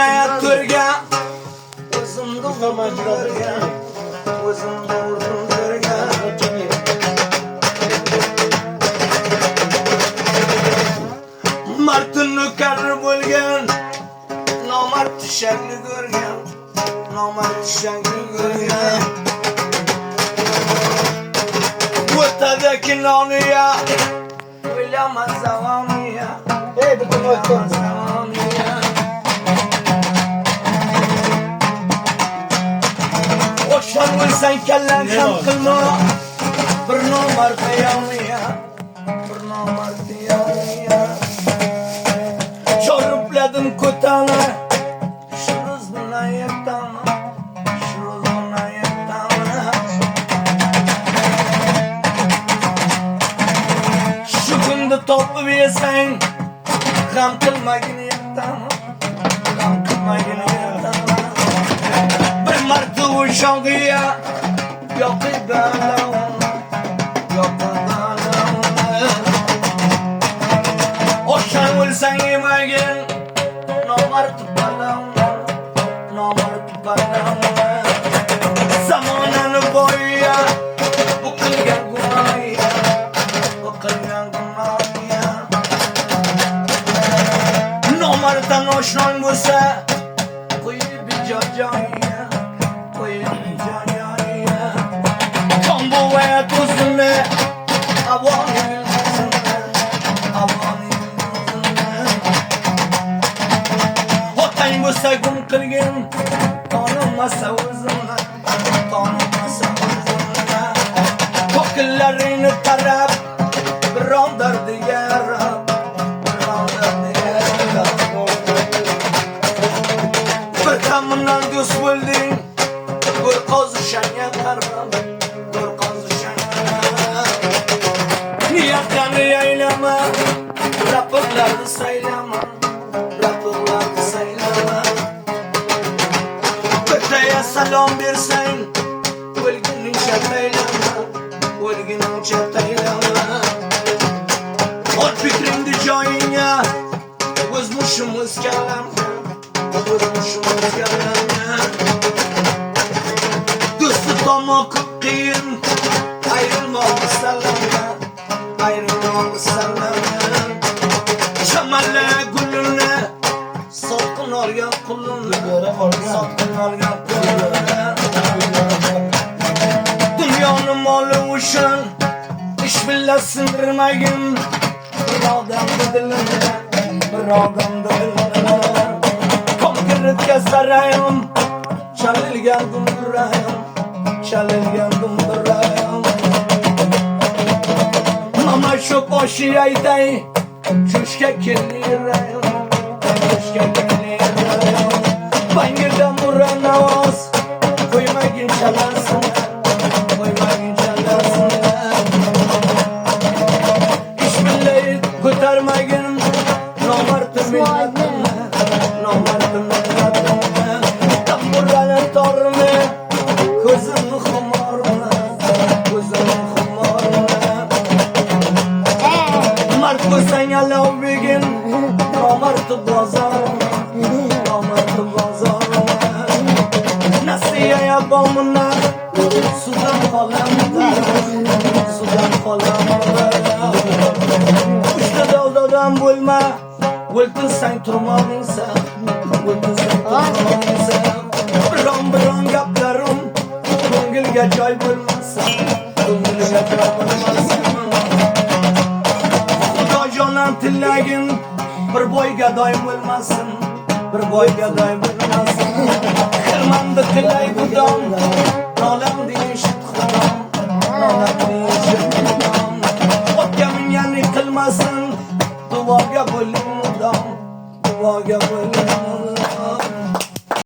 jinoyat ko'rgan o'zimni majburlagan o'zimni urdirgan martun nukari bo'lgan nomard shakli ko'rgan nomard shakli ko'rgan o'tadi kinoniya o'ylama zavoniya butun o'tgan zavoniya o'xshar bo'lsang kallang ham qilma bir nomard qiyamiya bir nomard qiyamiya choribladim ko'tani shu ro'z bilan yetami shu ro'z bilan yetami shu kunda topib yesang g'am qilmagin yetami g'am qilmagin yetami bir marta o'shog'iya yoqib balavni yoqib balavni o'shan o'lsang yemagin nomard balavni nomard balavni zamonani boyiya bu qilgan gunohiya bu qilgan gunohiya nomarddan oshnang bo'lsa qo'yib joyiga qo'yib joyiga kon bo'vayat o'zini avoni otang bo'lsa gum qilgin tonimasa o'zimni tonimasa o'zimni ko'killaringni tarab birodardiga yarab birodardiga yarab bir kamdan do'st bo'lding bir qozishanga qarab bir qozishanga niyatlarni aylama rapirlarni saylama rapirlarni saylama bitaya salom bersang o'lguningcha taylama o'lguningcha taylama ot fikringni joyingga o'z mushim o'z kallamga o'z mushim o'z kallamga do'sti tomoq qiyin ayrilmoq sallamga ayrilmoq sallamga chamanla gulini sotqin olgan qulunni sotqin olgan qulunni dunyoni moli uchun ish billa sindirmagin bir odamni dilini bir odamni dilini konkretga sarayim chalilgan gumburayim chalilgan gumburayim mama shu boshi aytay Çuşka kirliyim, çuşka kirliyim Bangirdan buran avaz Koymagin çalarsın, koymagin çalarsın İşbirliği kurtarmagin Nomartı milletini, nomartı milletini Tam buranın torunu Kızını kumarını, kızını kumarını Markus'tan yalav begin Nomartı bazarını Nomartı bazarını Nasiyaya bomuna Sudan kolamda Sudan kolamda Uçta daldadan bulma Vıltın sen turmalıysa Vıltın sen turmalıysa Biron gaplarım Ko'ngilga joy bo'lmasa Ko'ngilga joy bo'lmasa Jonan tillagin bir boyga doim bo'lmasin bir boyga doim bo'lmasin xirmonda tilay budon nolam deyish xudom nolam